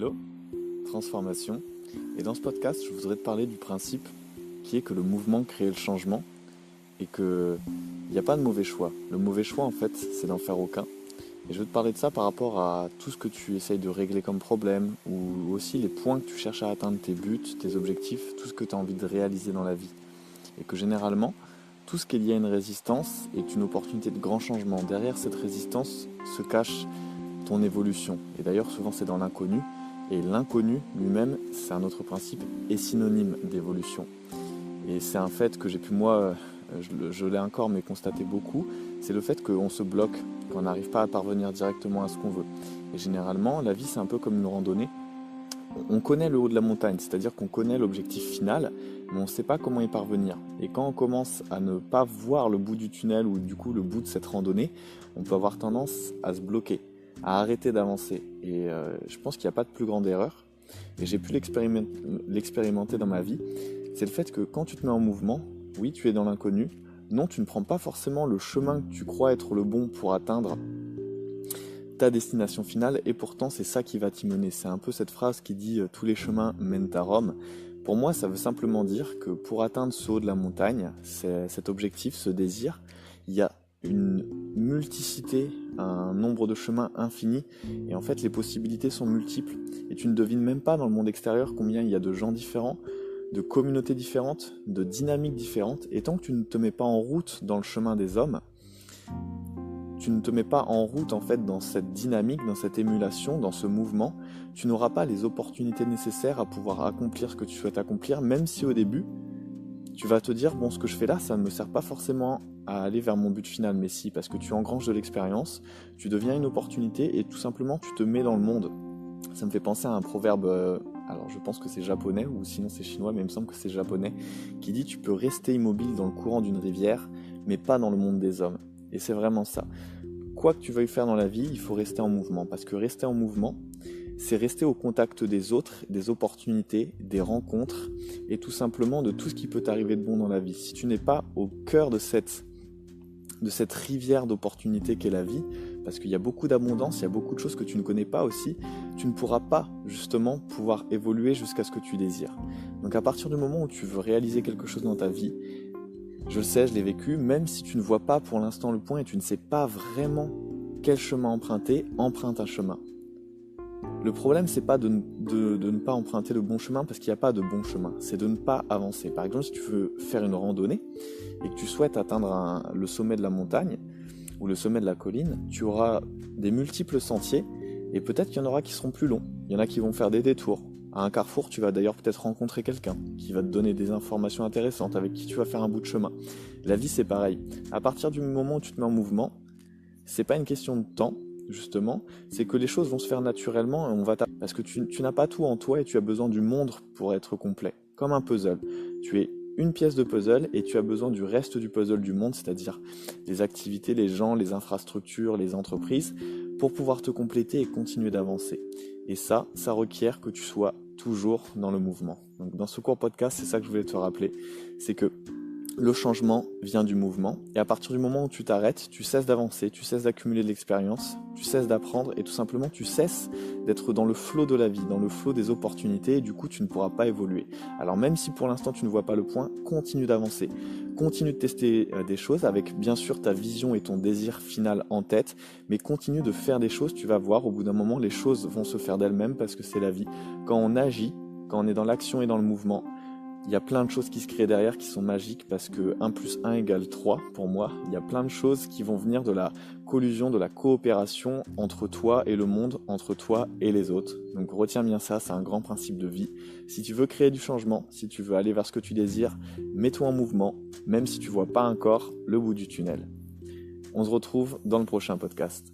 Hello, transformation. Et dans ce podcast, je voudrais te parler du principe qui est que le mouvement crée le changement et qu'il n'y a pas de mauvais choix. Le mauvais choix, en fait, c'est d'en faire aucun. Et je veux te parler de ça par rapport à tout ce que tu essayes de régler comme problème ou aussi les points que tu cherches à atteindre, tes buts, tes objectifs, tout ce que tu as envie de réaliser dans la vie. Et que généralement, tout ce qui est lié à une résistance est une opportunité de grand changement. Derrière cette résistance se cache ton évolution. Et d'ailleurs, souvent, c'est dans l'inconnu. Et l'inconnu lui-même, c'est un autre principe, est synonyme d'évolution. Et c'est un fait que j'ai pu, moi, je l'ai encore, mais constaté beaucoup, c'est le fait qu'on se bloque, qu'on n'arrive pas à parvenir directement à ce qu'on veut. Et généralement, la vie, c'est un peu comme une randonnée. On connaît le haut de la montagne, c'est-à-dire qu'on connaît l'objectif final, mais on ne sait pas comment y parvenir. Et quand on commence à ne pas voir le bout du tunnel ou du coup le bout de cette randonnée, on peut avoir tendance à se bloquer, à arrêter d'avancer. Et je pense qu'il n'y a pas de plus grande erreur, et j'ai pu l'expérimenter dans ma vie, c'est le fait que quand tu te mets en mouvement, oui, tu es dans l'inconnu, non, tu ne prends pas forcément le chemin que tu crois être le bon pour atteindre ta destination finale, et pourtant c'est ça qui va t'y mener. C'est un peu cette phrase qui dit « tous les chemins mènent à Rome ». Pour moi, ça veut simplement dire que pour atteindre ce haut de la montagne, cet objectif, ce désir, il y a une multiplicité, un nombre de chemins infini, et en fait les possibilités sont multiples, et tu ne devines même pas dans le monde extérieur combien il y a de gens différents, de communautés différentes, de dynamiques différentes, et tant que tu ne te mets pas en route dans le chemin des hommes, tu ne te mets pas en route en fait dans cette dynamique, dans cette émulation, dans ce mouvement, tu n'auras pas les opportunités nécessaires à pouvoir accomplir ce que tu souhaites accomplir, même si au début, tu vas te dire, bon, ce que je fais là, ça ne me sert pas forcément à aller vers mon but final, mais si, parce que tu engranges de l'expérience, tu deviens une opportunité et tout simplement, tu te mets dans le monde. Ça me fait penser à un proverbe, alors je pense que c'est japonais, ou sinon c'est chinois, mais il me semble que c'est japonais, qui dit, tu peux rester immobile dans le courant d'une rivière, mais pas dans le monde des hommes. Et c'est vraiment ça. Quoi que tu veuilles faire dans la vie, il faut rester en mouvement. Parce que rester en mouvement, c'est rester au contact des autres, des opportunités, des rencontres, et tout simplement de tout ce qui peut t'arriver de bon dans la vie. Si tu n'es pas au cœur de cette rivière d'opportunités qu'est la vie, parce qu'il y a beaucoup d'abondance, il y a beaucoup de choses que tu ne connais pas aussi, tu ne pourras pas justement pouvoir évoluer jusqu'à ce que tu désires. Donc à partir du moment où tu veux réaliser quelque chose dans ta vie, je le sais, je l'ai vécu, même si tu ne vois pas pour l'instant le point et tu ne sais pas vraiment quel chemin emprunter, emprunte un chemin. Le problème, c'est pas de ne pas emprunter le bon chemin parce qu'il n'y a pas de bon chemin, c'est de ne pas avancer. Par exemple, si tu veux faire une randonnée et que tu souhaites atteindre le sommet de la montagne ou le sommet de la colline, tu auras des multiples sentiers et peut-être qu'il y en aura qui seront plus longs. Il y en a qui vont faire des détours. À un carrefour, tu vas d'ailleurs peut-être rencontrer quelqu'un qui va te donner des informations intéressantes, avec qui tu vas faire un bout de chemin. La vie, c'est pareil. À partir du moment où tu te mets en mouvement, c'est pas une question de temps, justement, c'est que les choses vont se faire naturellement et parce que tu n'as pas tout en toi et tu as besoin du monde pour être complet. Comme un puzzle. Tu es une pièce de puzzle et tu as besoin du reste du puzzle du monde, c'est-à-dire les activités, les gens, les infrastructures, les entreprises, pour pouvoir te compléter et continuer d'avancer. Et ça requiert que tu sois toujours dans le mouvement. Donc dans ce court podcast, c'est ça que je voulais te rappeler, c'est que le changement vient du mouvement, et à partir du moment où tu t'arrêtes, tu cesses d'avancer, tu cesses d'accumuler de l'expérience, tu cesses d'apprendre, et tout simplement tu cesses d'être dans le flot de la vie, dans le flot des opportunités, et du coup tu ne pourras pas évoluer. Alors même si pour l'instant tu ne vois pas le point, continue d'avancer, continue de tester des choses avec bien sûr ta vision et ton désir final en tête, mais continue de faire des choses, tu vas voir, au bout d'un moment les choses vont se faire d'elles-mêmes parce que c'est la vie. Quand on agit, quand on est dans l'action et dans le mouvement, il y a plein de choses qui se créent derrière qui sont magiques parce que 1 + 1 = 3 pour moi. Il y a plein de choses qui vont venir de la collusion, de la coopération entre toi et le monde, entre toi et les autres. Donc retiens bien ça, c'est un grand principe de vie. Si tu veux créer du changement, si tu veux aller vers ce que tu désires, mets-toi en mouvement, même si tu vois pas encore le bout du tunnel. On se retrouve dans le prochain podcast.